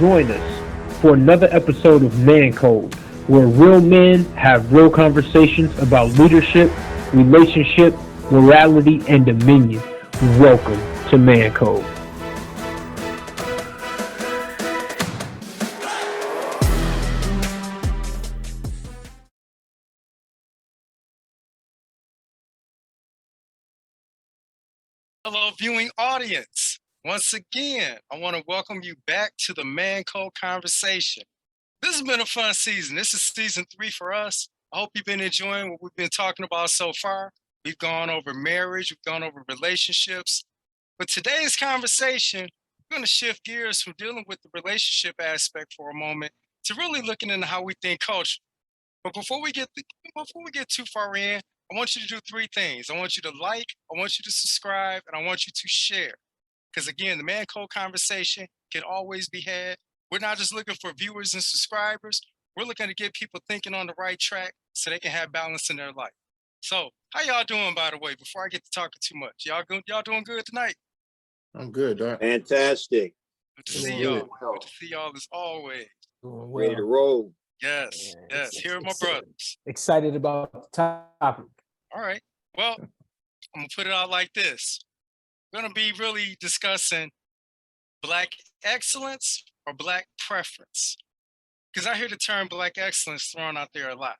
join us for another episode of Mancode, where real men have real conversations about leadership, relationship, morality, and dominion. Welcome to Mancode. Hello, viewing audience. Once again, I want to welcome you back to the Mancode conversation. This has been a fun season. This is season 3 for us. I hope you've been enjoying what we've been talking about so far. We've gone over marriage, we've gone over relationships. But today's conversation, we're going to shift gears from dealing with the relationship aspect for a moment to really looking into how we think culture. But before we get too far in, I want you to do 3 things. I want you to like, I want you to subscribe, and I want you to share. Because again, the Mancode conversation can always be had. We're not just looking for viewers and subscribers. We're looking to get people thinking on the right track so they can have balance in their life. So how y'all doing, by the way, before I get to talking too much? Y'all doing good tonight? I'm good, Doc. Fantastic. Good to see y'all. Good to see y'all as always. Doing Ready to roll. Yes. Here are my brothers. Excited about the topic. All right. Well, I'm going to put it out like this. We're going to be really discussing Black excellence or Black preference. Because I hear the term Black excellence thrown out there a lot.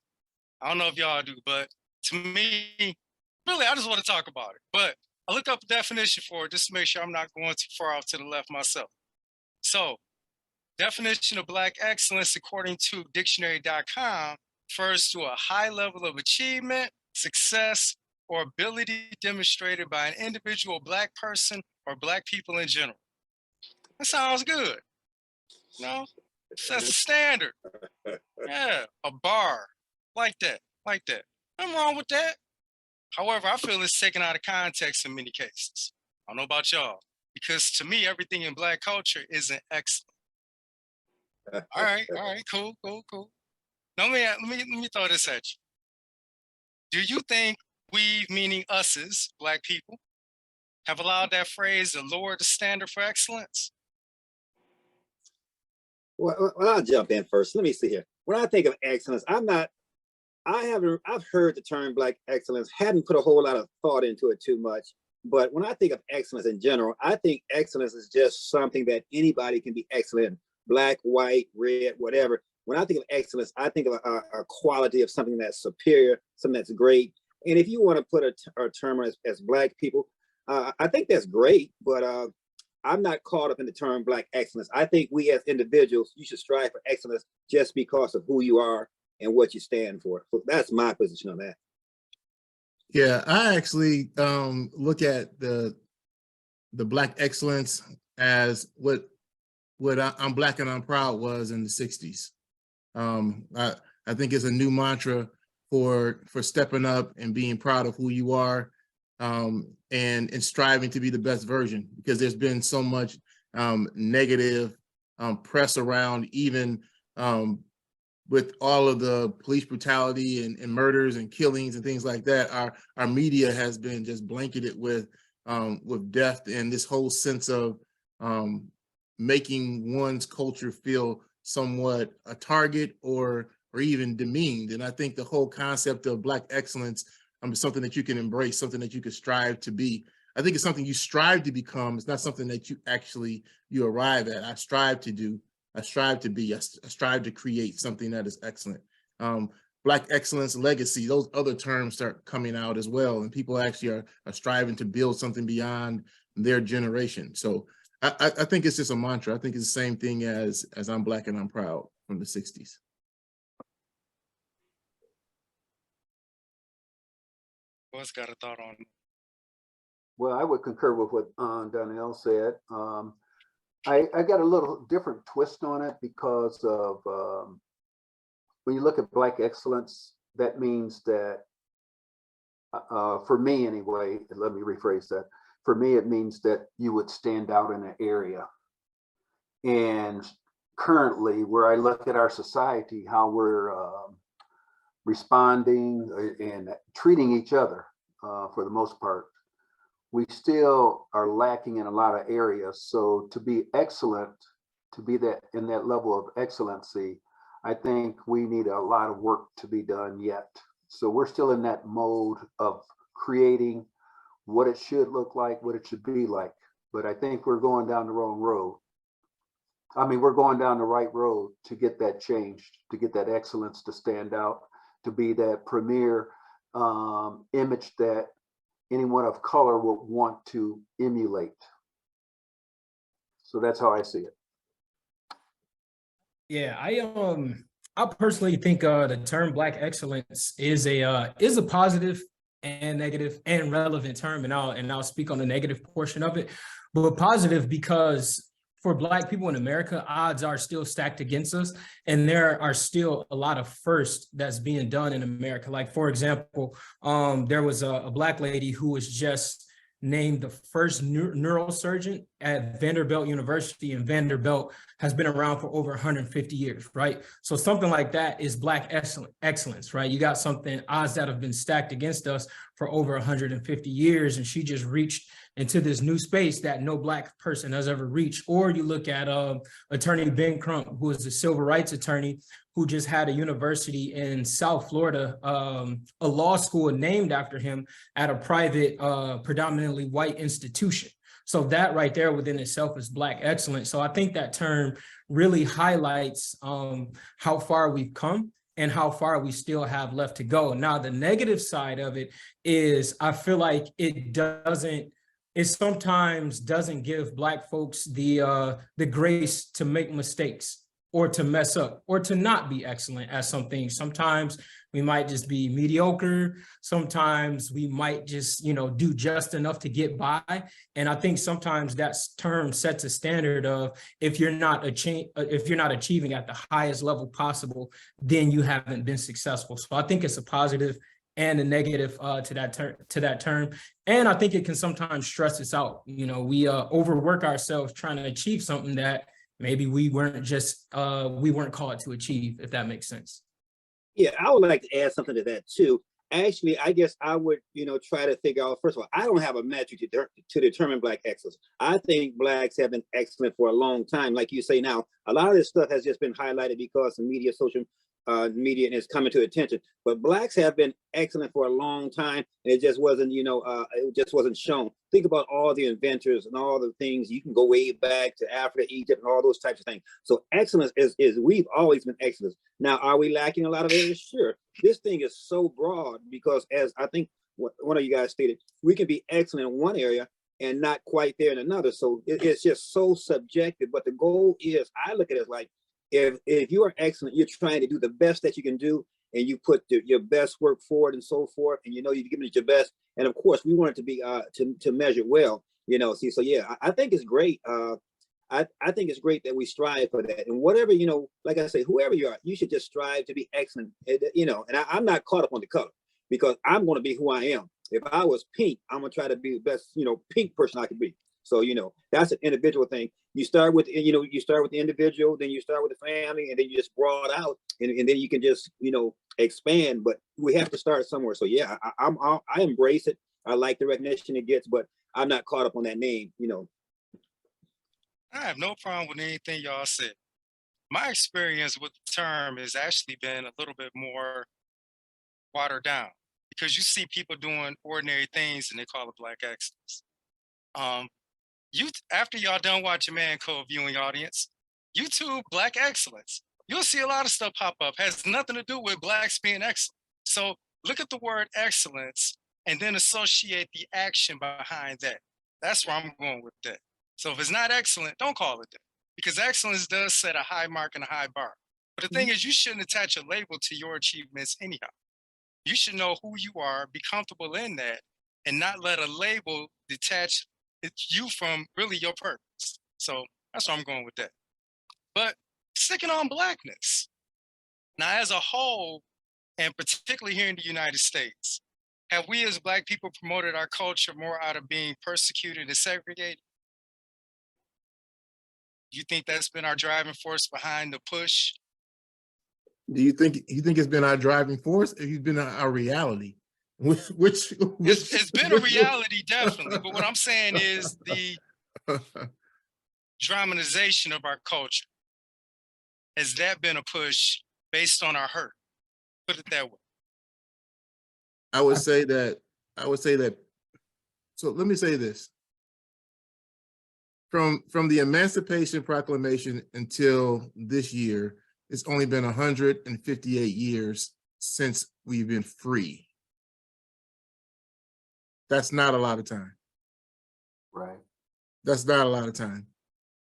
I don't know if y'all do, but to me, really, I just want to talk about it. But I looked up a definition for it just to make sure I'm not going too far off to the left myself. So, definition of Black excellence, according to dictionary.com, refers to a high level of achievement, success, or ability demonstrated by an individual Black person or Black people in general. That sounds good. No, that's a standard. Yeah, a bar. Like that. Nothing wrong with that. However, I feel it's taken out of context in many cases. I don't know about y'all, because to me, everything in Black culture isn't excellent. All right, cool. Now, let me throw this at you. Do you think we, meaning us as Black people, have allowed that phrase to lower the standard for excellence? Well, I'll jump in first. Let me see here. When I think of excellence, I've heard the term Black excellence, hadn't put a whole lot of thought into it too much. But when I think of excellence in general, I think excellence is just something that anybody can be excellent in. Black, white, red, whatever. When I think of excellence, I think of a quality of something that's superior, something that's great. And if you want to put a term as Black people, I think that's great, but I'm not caught up in the term Black excellence. I think we as individuals, you should strive for excellence just because of who you are and what you stand for. So that's my position on that. Yeah, I actually look at the Black excellence as what I'm Black and I'm Proud was in the 60s. I think it's a new mantra for stepping up and being proud of who you are, and striving to be the best version, because there's been so much negative press around, even with all of the police brutality and murders and killings and things like that. Our media has been just blanketed with death and this whole sense of making one's culture feel somewhat a target or even demeaned. And I think the whole concept of Black excellence is something that you can embrace, something that you can strive to be. I think it's something you strive to become. It's not something that you arrive at. I strive to do. I strive to be. I strive to create something that is excellent. Black excellence, legacy, those other terms start coming out as well. And people actually are striving to build something beyond their generation. So I think it's just a mantra. I think it's the same thing as I'm Black and I'm Proud from the 60s. What's got a thought on it? Well, I would concur with what Donnell said. I got a little different twist on it because of when you look at Black excellence, that means that, for me anyway, let me rephrase that. For me, it means that you would stand out in an area. And currently, where I look at our society, how we're responding and treating each other, for the most part, we still are lacking in a lot of areas. So to be excellent to be that in that level of excellency, I think we need a lot of work to be done yet. So we're still in that mode of creating what it should look like, what it should be like. But I think we're going down the wrong road. I mean, we're going down the right road to get that changed, to get that excellence to stand out, to be that premier image that anyone of color will want to emulate. So that's how I see it. Yeah, I personally think the term Black excellence is a positive and negative and relevant term, and I'll speak on the negative portion of it, but positive because for Black people in America, odds are still stacked against us, and there are still a lot of firsts that's being done in America. Like, for example, there was a Black lady who was just named the first neurosurgeon at Vanderbilt University, and Vanderbilt has been around for over 150 years, right? So something like that is Black excellence, right? You got something, odds that have been stacked against us for over 150 years, and she just reached into this new space that no Black person has ever reached. Or you look at attorney Ben Crump, who is a civil rights attorney, who just had a university in South Florida, a law school named after him at a private, predominantly white institution. So that right there within itself is Black excellence. So I think that term really highlights how far we've come and how far we still have left to go. Now, the negative side of it is I feel like it sometimes doesn't give Black folks the grace to make mistakes or to mess up or to not be excellent at something. Sometimes we might just be mediocre. Sometimes we might just, do just enough to get by. And I think sometimes that term sets a standard of if you're not achieving at the highest level possible, then you haven't been successful. So I think it's a positive and a negative to that term. And I think it can sometimes stress us out. We overwork ourselves trying to achieve something that maybe we weren't called to achieve, if that makes sense. Yeah, I would like to add something to that too. Actually, I guess I would, try to figure out, first of all, I don't have a metric to determine Black excellence. I think Blacks have been excellent for a long time. Like you say now, a lot of this stuff has just been highlighted because the media, social media is coming to attention. But Blacks have been excellent for a long time. And it just wasn't, it just wasn't shown. Think about all the inventors and all the things. You can go way back to Africa, Egypt, and all those types of things. So excellence is we've always been excellent. Now, are we lacking a lot of areas? Sure. This thing is so broad because, as I think one of you guys stated, we can be excellent in one area and not quite there in another. So it's just so subjective. But the goal is, I look at it like, if you are excellent, you're trying to do the best that you can do, and you put your best work forward and so forth, and you've given it your best. And of course, we want it to be to measure well, so yeah, I think it's great. I think it's great that we strive for that. And whatever, like I say, whoever you are, you should just strive to be excellent, and I'm not caught up on the color because I'm going to be who I am. If I was pink, I'm going to try to be the best, pink person I could be. So, that's an individual thing. You start with, you start with the individual, then you start with the family, and then you just broad out, and then you can just, expand. But we have to start somewhere. So yeah, I embrace it. I like the recognition it gets, but I'm not caught up on that name. I have no problem with anything y'all said. My experience with the term has actually been a little bit more watered down because you see people doing ordinary things and they call it Black excellence. After y'all done watching Mancode, viewing audience, YouTube Black excellence, you'll see a lot of stuff pop up. Has nothing to do with Blacks being excellent. So look at the word excellence and then associate the action behind that. That's where I'm going with that. So if it's not excellent, don't call it that, because excellence does set a high mark and a high bar. But the thing is, you shouldn't attach a label to your achievements anyhow. You should know who you are, be comfortable in that, and not let a label detach you from really your purpose. So that's where I'm going with that. But sticking on Blackness. Now, as a whole, and particularly here in the United States, have we as Black people promoted our culture more out of being persecuted and segregated? Do you think that's been our driving force behind the push? Do you think it's been our driving force, or it's been our reality? Which it's been a reality, definitely. But what I'm saying is dramatization of our culture? Has that been a push based on our hurt? Put it that way. I would say that, so let me say this. From the Emancipation Proclamation until this year, it's only been 158 years since we've been free. That's not a lot of time. Right. That's not a lot of time.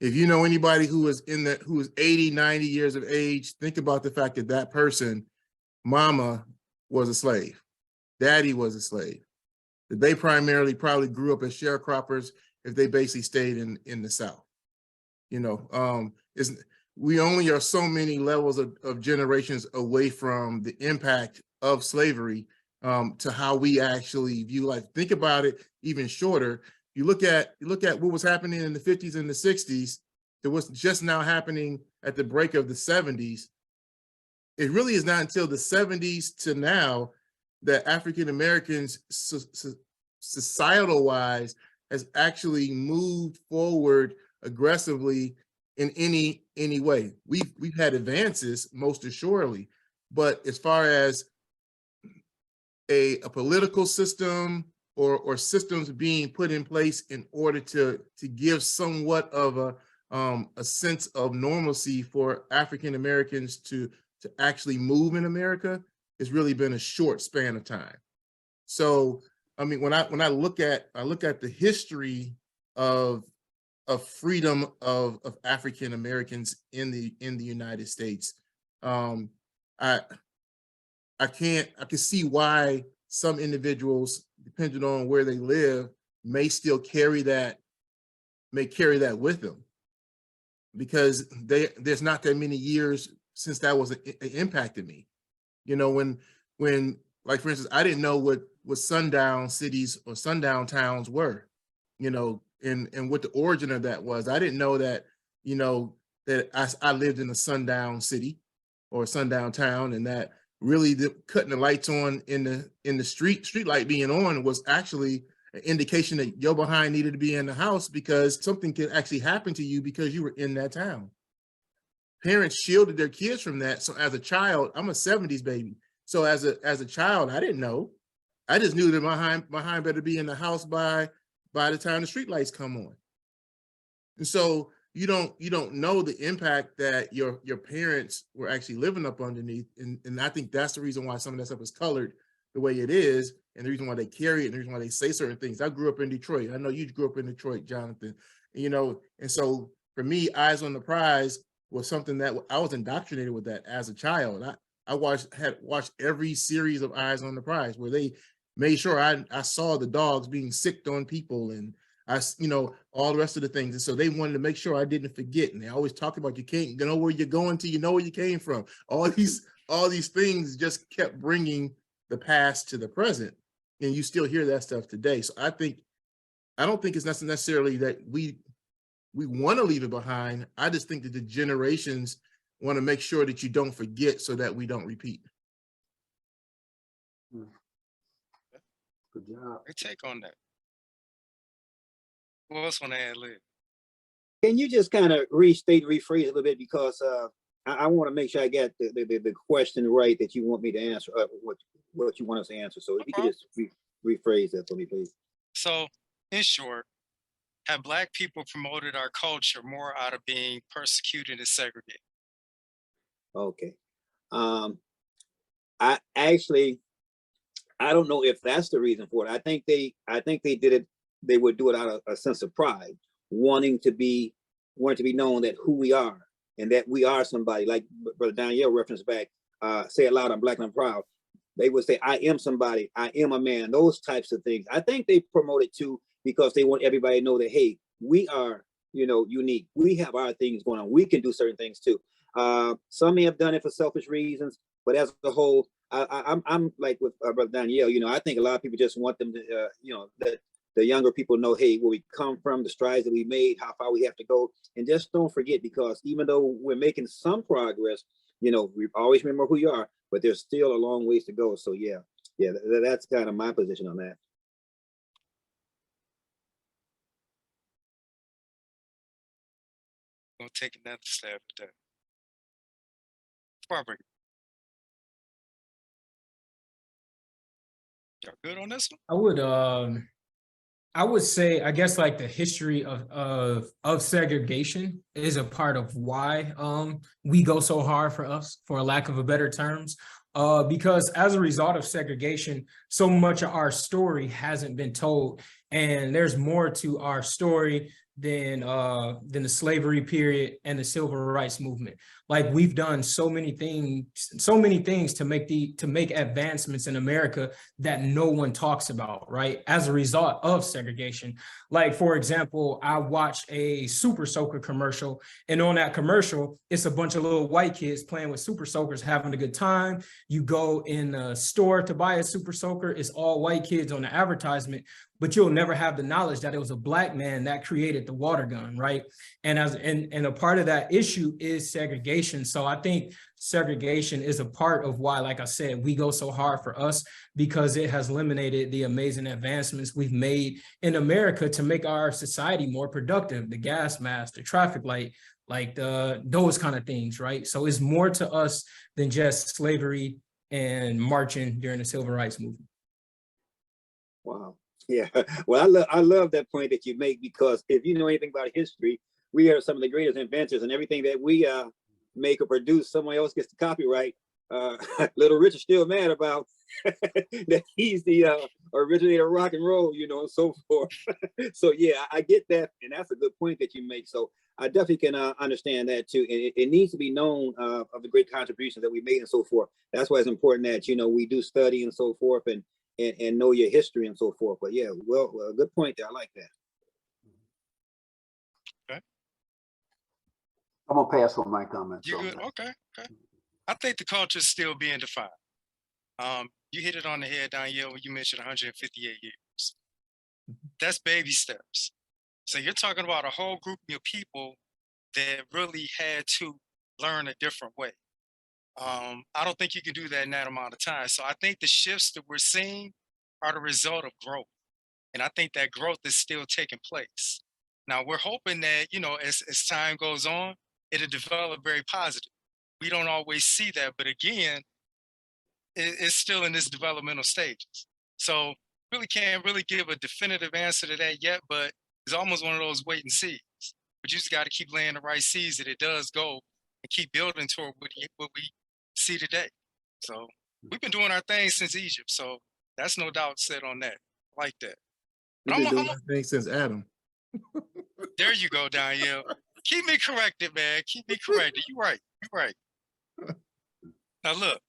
If you know anybody who is 80, 90 years of age, think about the fact that that person, mama was a slave, daddy was a slave. That they primarily probably grew up as sharecroppers if they basically stayed in the South. You know, we only are so many levels of generations away from the impact of slavery to how we actually view life. Think about it even shorter. You look at what was happening in the 50s and the 60s, that was just now happening at the break of the 70s. It really is not until the 70s to now that African Americans, societal wise, has actually moved forward aggressively in any way. We've had advances, most assuredly, but as far as a political system or systems being put in place in order to give somewhat of a sense of normalcy for African Americans to actually move in America, it's really been a short span of time. So, I mean, when I look at the history of freedom of African Americans in the United States, I can see why some individuals, depending on where they live, may still carry that with them, because there's not that many years since that was impacted me. You know, when like, for instance, I didn't know what sundown cities or sundown towns were, you know, and what the origin of that was. I didn't know that, you know, that I lived in a sundown city or a sundown town, and that really cutting the lights on in the street light being on was actually an indication that your behind needed to be in the house, because something could actually happen to you because you were in that town. Parents shielded their kids from that. So as a child, I'm a 70s baby. So as a child, I didn't know. I just knew that my behind better be in the house by the time the street lights come on. And so you don't know the impact that your parents were actually living up underneath. And I think that's the reason why some of that stuff is colored the way it is, and the reason why they carry it, and the reason why they say certain things. I grew up in Detroit. I know you grew up in Detroit, Jonathan. You know, and so for me, Eyes on the Prize was something that I was indoctrinated with that as a child. I had watched every series of Eyes on the Prize, where they made sure I saw the dogs being sicked on people, and you know, all the rest of the things. And so they wanted to make sure I didn't forget. And they always talked about, you can't know where you're going to, you know where you came from. All these things just kept bringing the past to the present. And you still hear that stuff today. So I don't think it's necessarily that we want to leave it behind. I just think that the generations want to make sure that you don't forget, so that we don't repeat. Good job. Great take on that. Who else want to add lib? Can you just kind of restate, rephrase a little bit, because I want to make sure I get the question right that you want me to answer, what you want us to answer. So if you could just rephrase that for me, please. So, In short, have Black people promoted our culture more out of being persecuted and segregated? okay. I actually, I don't know if that's the reason for it. I think they did it. They would do it out of a sense of pride, wanting to be known that who we are, and that we are somebody. Like Brother Danielle referenced back, say it loud, I'm Black and I'm proud. They would say, I am somebody, I am a man, those types of things. I think they promote it too, because they want everybody to know that, hey, we are, you know, unique. We have our things going on. We can do certain things too. Some may have done it for selfish reasons, but as a whole, I'm like with Brother Danielle, you know, I think a lot of people just want them to, you know, that the younger people know, hey, where we come from, the strides that we made, how far we have to go. And just don't forget, because even though we're making some progress, you know, we always remember who you are, but there's still a long ways to go. So yeah, that's kind of my position on that. gonna take another stab at that. Before I bring it. Y'all good on this one? I would say, I guess, like the history of segregation is a part of why we go so hard for us, for a lack of a better terms. Because as a result of segregation, so much of our story hasn't been told, and there's more to our story than the slavery period and the civil rights movement. Like, we've done so many things to make advancements in America that no one talks about, right? As a result of segregation. Like, for example, I watched a Super Soaker commercial, and on that commercial, it's a bunch of little white kids playing with Super Soakers, having a good time. You go in a store to buy a Super Soaker, it's all white kids on the advertisement, but you'll never have the knowledge that it was a black man that created the water gun, right? And a part of that issue is segregation. So I think segregation is a part of why, like I said, we go so hard for us, because it has eliminated the amazing advancements we've made in America to make our society more productive, the gas mask, the traffic light, like those kind of things, right? So it's more to us than just slavery and marching during the civil rights movement. Wow. Yeah. Well, I love that point that you make, because if you know anything about history, we are some of the greatest inventors, and everything that we make or produce, someone else gets the copyright. Little Richard's still mad about that he's the originator of rock and roll, you know, and so forth. So yeah, I get that, and that's a good point that you make. So I definitely can understand that too. And it needs to be known of the great contributions that we made and so forth. That's why it's important that, you know, we do study and so forth, and know your history and so forth. But yeah, well, good point there. I like that. Okay. I'm gonna pass on my comments. You good? Okay. I think the culture is still being defined. You hit it on the head, Danielle, when you mentioned 158 years. That's baby steps. So you're talking about a whole group of people that really had to learn a different way. I don't think you can do that in that amount of time. So I think the shifts that we're seeing are the result of growth. And I think that growth is still taking place. Now, we're hoping that, you know, as time goes on, it'll develop very positive. We don't always see that, but again, it's still in this developmental stages. So really can't really give a definitive answer to that yet, but it's almost one of those wait and sees. But you just got to keep laying the right seeds that it does go, and keep building toward what we see today. So we've been doing our thing since Egypt. So that's no doubt said on that. I like that. We've been doing our thing since Adam. There you go, Danielle. Keep me corrected, man. Keep me corrected. You're right. You're right. Now look,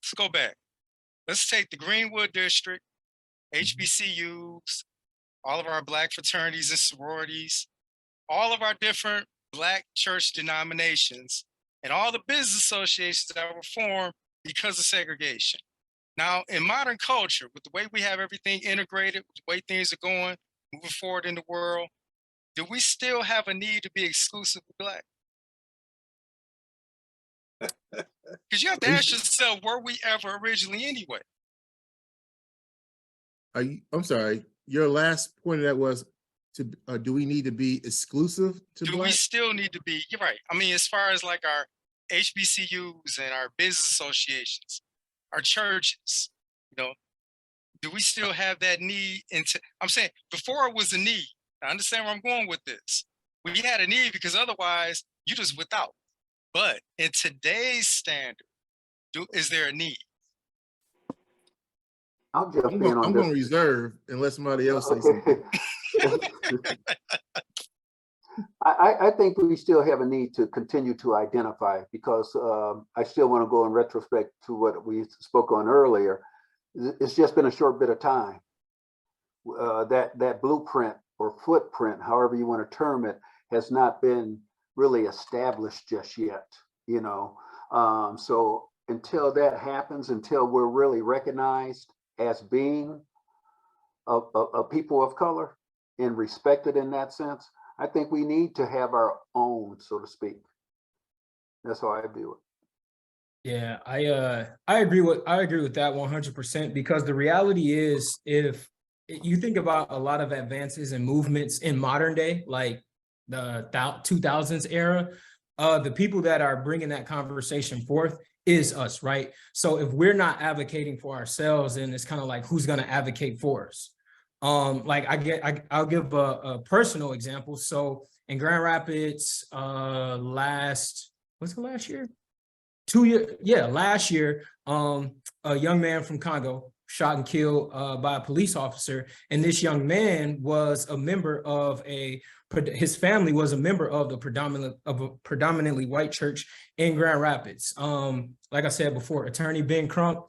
let's go back. Let's take the Greenwood District, HBCUs, all of our Black fraternities and sororities, all of our different Black church denominations, and all the business associations that were formed because of segregation. Now, in modern culture, with the way we have everything integrated, with the way things are going, moving forward in the world, do we still have a need to be exclusively Black? Because you have to ask yourself, were we ever originally anyway? I'm sorry, your last point of that was, do we need to be exclusive to Do Black? we still need to be? You're right. I mean, as far as like our HBCUs and our business associations, our churches, you know, do we still have that need? I'm saying before it was a need. I understand where I'm going with this. We had a need because otherwise you just without. But in today's standard, is there a need? I'll jump I'm in on going to this. reserve unless somebody else says something. I think we still have a need to continue to identify, because I still want to go in retrospect to what we spoke on earlier. It's just been a short bit of time. That blueprint or footprint, however you want to term it, has not been really established just yet, you know. So until that happens, until we're really recognized as being a people of color and respected in that sense, I think we need to have our own, so to speak. That's how I view it. Yeah, I agree with that 100%, because the reality is, if you think about a lot of advances and movements in modern day, like the 2000s era, the people that are bringing that conversation forth is us, right? So if we're not advocating for ourselves, then it's kind of like, who's going to advocate for us? Like I'll give a personal example. So in Grand Rapids, last year? 2 years, yeah, last year, a young man from Congo shot and killed by a police officer. And this young man was a member of his family was a member of a predominantly white church in Grand Rapids. Like I said before, Attorney Ben Crump,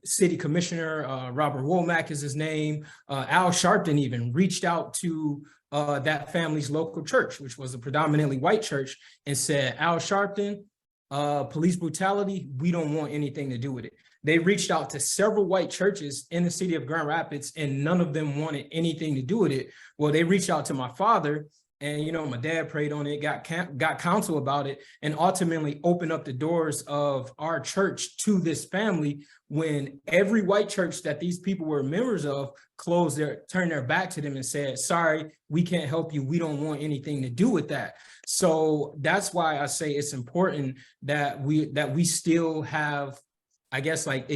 City Commissioner Robert Womack is his name. Al Sharpton even reached out to that family's local church, which was a predominantly white church, and said, Al Sharpton, police brutality, we don't want anything to do with it. They reached out to several white churches in the city of Grand Rapids, and none of them wanted anything to do with it. Well, they reached out to my father, and my dad prayed on it, got counsel about it, and ultimately opened up the doors of our church to this family, when every white church that these people were members of turned their back to them and said, sorry, we can't help you. We don't want anything to do with that. So that's why I say it's important that we still have, I guess, like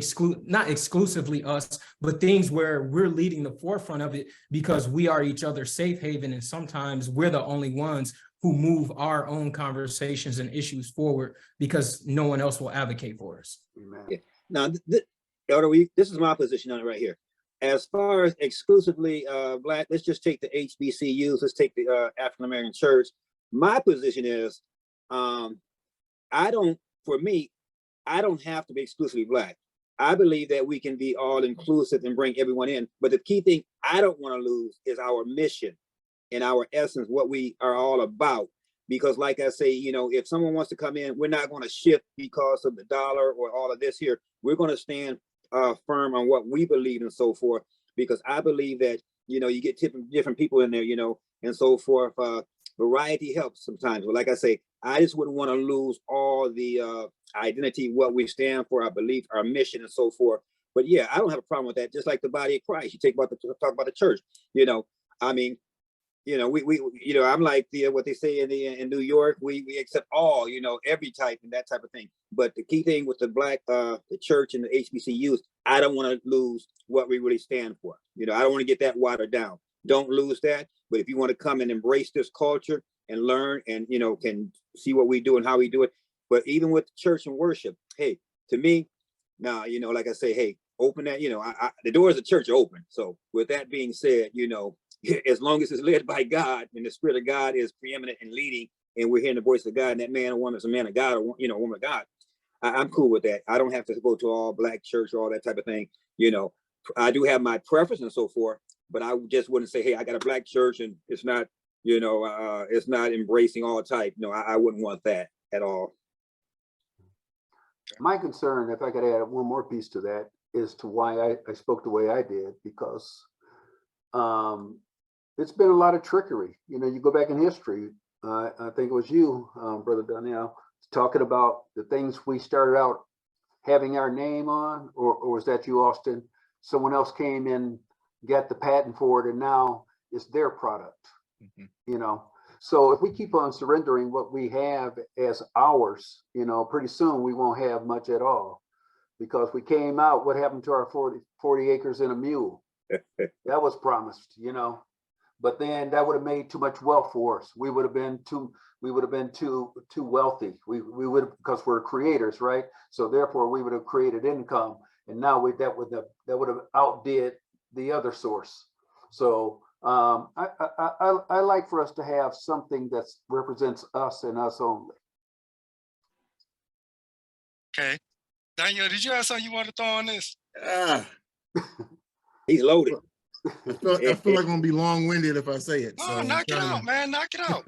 not exclusively us, but things where we're leading the forefront of it, because we are each other's safe haven. And sometimes we're the only ones who move our own conversations and issues forward, because no one else will advocate for us. Amen. Yeah. Now, Elder, this is my position on it right here. As far as exclusively Black, let's just take the HBCUs, let's take the African American church. My position is, I don't have to be exclusively Black. I believe that we can be all inclusive and bring everyone in. But the key thing I don't want to lose is our mission and our essence, what we are all about. Because like I say, if someone wants to come in, we're not going to shift because of the dollar or all of this here. We're going to stand firm on what we believe and so forth. Because I believe that, you get different people in there, and so forth. Variety helps sometimes. But like I say, I just wouldn't want to lose all the identity, what we stand for, our belief, our mission, and so forth. But yeah, I don't have a problem with that. Just like the body of Christ, you talk about the church. I mean, we I'm like what they say in New York, we accept all, every type and that type of thing. But the key thing with the Black, the church and the HBCUs, I don't want to lose what we really stand for. I don't want to get that watered down. Don't lose that. But if you want to come and embrace this culture and learn and, can see what we do and how we do it. But even with church and worship, hey, to me, now, like I say, hey, open that, the doors of church are open. So with that being said, as long as it's led by God and the Spirit of God is preeminent and leading, and we're hearing the voice of God, and that man or woman is a man of God, or woman of God, I'm cool with that. I don't have to go to all Black church or all that type of thing. I do have my preference and so forth, but I just wouldn't say, hey, I got a Black church and it's not, it's not embracing all type. No, I wouldn't want that at all. My concern, if I could add one more piece to that, is to why I spoke the way I did, because it's been a lot of trickery. You go back in history, I think it was you, Brother Donnell, talking about the things we started out having our name on, or was that you, Austin? Someone else came in, got the patent for it, and now it's their product. So if we keep on surrendering what we have as ours, pretty soon we won't have much at all, because we came out, what happened to our 40 acres and a mule? That was promised, but then that would have made too much wealth for us. We would have been too wealthy. We would have, because we're creators, right? So therefore we would have created income, and now that would have outdid the other source. So I like for us to have something that represents us and us only. Okay. Daniel, did you have something you want to throw on this? He's loaded. I feel like I'm gonna be long-winded if I say it. Oh, knock it out, man. Knock it out.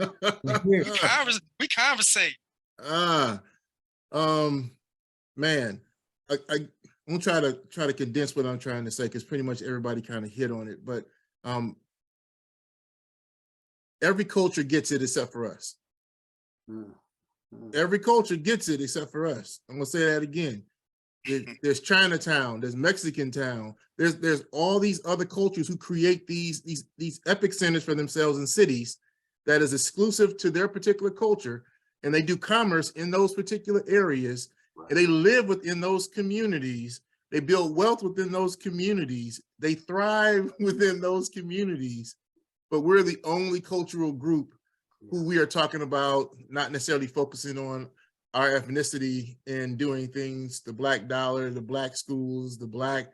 We conversate. Man, I'm gonna try to condense what I'm trying to say, because pretty much everybody kind of hit on it. But every culture gets it except for us. Every culture gets it except for us. I'm gonna say that again. There's Chinatown, there's Mexican town, there's all these other cultures who create these epic centers for themselves in cities, that is exclusive to their particular culture, and they do commerce in those particular areas, and they live within those communities. They build wealth within those communities. They thrive within those communities. But we're the only cultural group who we are talking about, not necessarily focusing on our ethnicity and doing things, the Black dollar, the Black schools, the Black,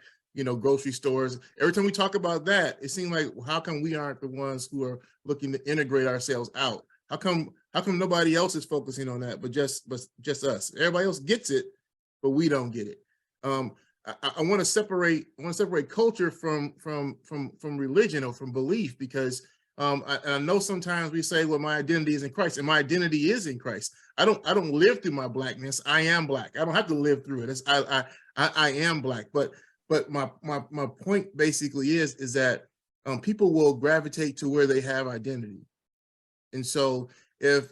grocery stores. Every time we talk about that, it seems like, how come we aren't the ones who are looking to integrate ourselves out? How come nobody else is focusing on that, but just us? Everybody else gets it, but we don't get it. I want to separate culture from religion or from belief, because I know sometimes we say, well, my identity is in Christ, and my identity is in Christ. I don't live through my Blackness. I am Black. I don't have to live through it. I am Black. But my point basically is that people will gravitate to where they have identity. And so if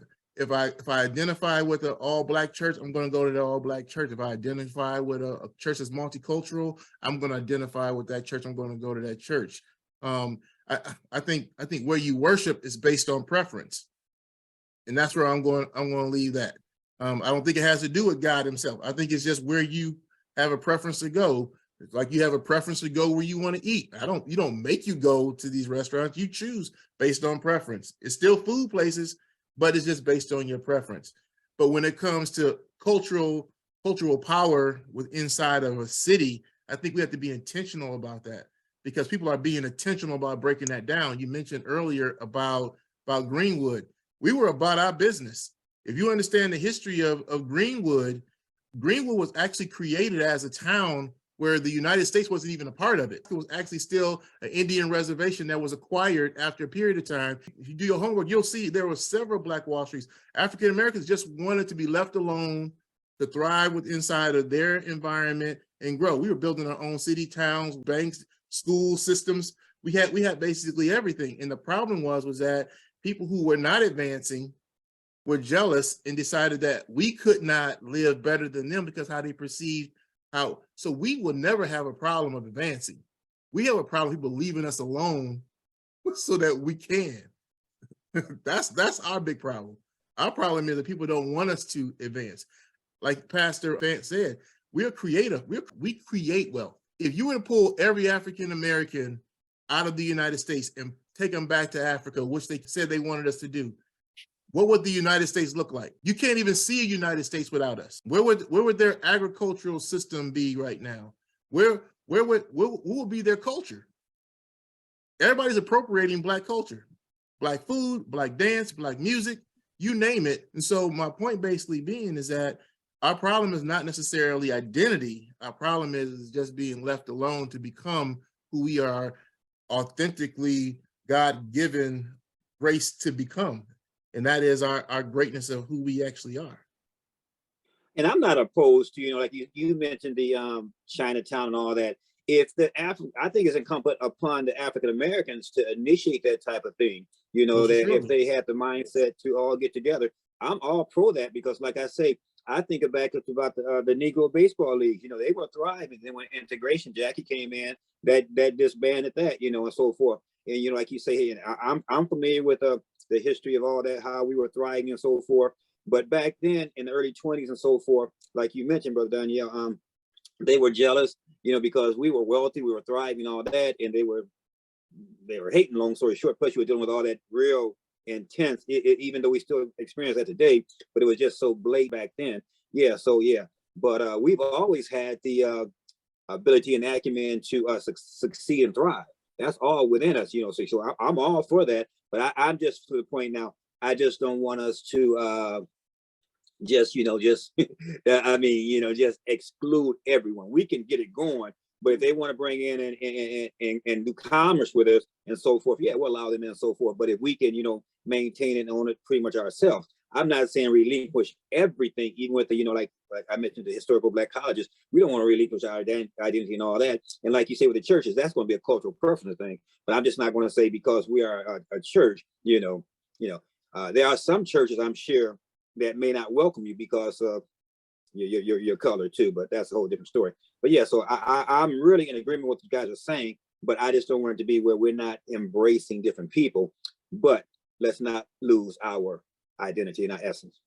I identify with an all-Black church, I'm going to go to the all-Black church. If I identify with a church that's multicultural, I'm going to identify with that church. I'm going to go to that church. I think where you worship is based on preference, and that's where I'm going to leave that. I don't think it has to do with God himself. I think it's just where you have a preference to go. It's like you have a preference to go where you want to eat. You don't make you go to these restaurants. You choose based on preference. It's still food places, but it's just based on your preference. But when it comes to cultural power inside of a city, I think we have to be intentional about that, because people are being intentional about breaking that down. You mentioned earlier about Greenwood. We were about our business. If you understand the history of Greenwood was actually created as a town where the United States wasn't even a part of it. It was actually still an Indian reservation that was acquired after a period of time. If you do your homework, you'll see there were several Black Wall Streets. African Americans just wanted to be left alone to thrive inside of their environment and grow. We were building our own city, towns, banks, school systems. We had basically everything. And the problem was that people who were not advancing were jealous and decided that we could not live better than them because how they perceived how. So we will never have a problem of advancing. We have a problem with people leaving us alone so that we can. That's our big problem. Our problem is that people don't want us to advance. Like Pastor Vance said, we're creative. We create wealth. If you were to pull every African American out of the United States and take them back to Africa, which they said they wanted us to do, what would the United States look like? You can't even see a United States without us. Where would their agricultural system be right now? What would be their culture? Everybody's appropriating Black culture, Black food, Black dance, Black music, you name it. And so my point basically being is that our problem is not necessarily identity. Our problem is just being left alone to become who we are authentically God-given grace to become. And that is our greatness of who we actually are. And I'm not opposed to, like you mentioned the Chinatown and all that. If I think it's incumbent upon the African Americans to initiate that type of thing, that if they had the mindset to all get together, I'm all pro that, because like I say, I think back about the Negro Baseball League. They were thriving. Then when integration, Jackie came in, that disbanded that, and so forth. And like you say, hey, I'm familiar with the history of all that, how we were thriving and so forth. But back then, in the early 20s and so forth, like you mentioned, Brother Danielle, they were jealous, because we were wealthy, we were thriving, all that, and they were hating. Long story short, plus you were dealing with all that real intense, even though we still experience that today, but it was just so blatant back then. But we've always had the ability and acumen to succeed and thrive. That's all within us, so I'm all for that. But I'm just to the point now, I just don't want us to just exclude everyone. We can get it going, but if they want to bring in and do commerce with us and so forth, we'll allow them in and so forth. But if we can, maintain and own it pretty much ourselves, I'm not saying relinquish everything, even with the, like I mentioned, the historical Black colleges. We don't want to relinquish our identity and all that. And like you say with the churches, that's going to be a cultural preference thing. But I'm just not going to say because we are a church, there are some churches, I'm sure, that may not welcome you because of your color too. But that's a whole different story. But so I'm really in agreement with what you guys are saying. But I just don't want it to be where we're not embracing different people. But let's not lose our identity and our essence.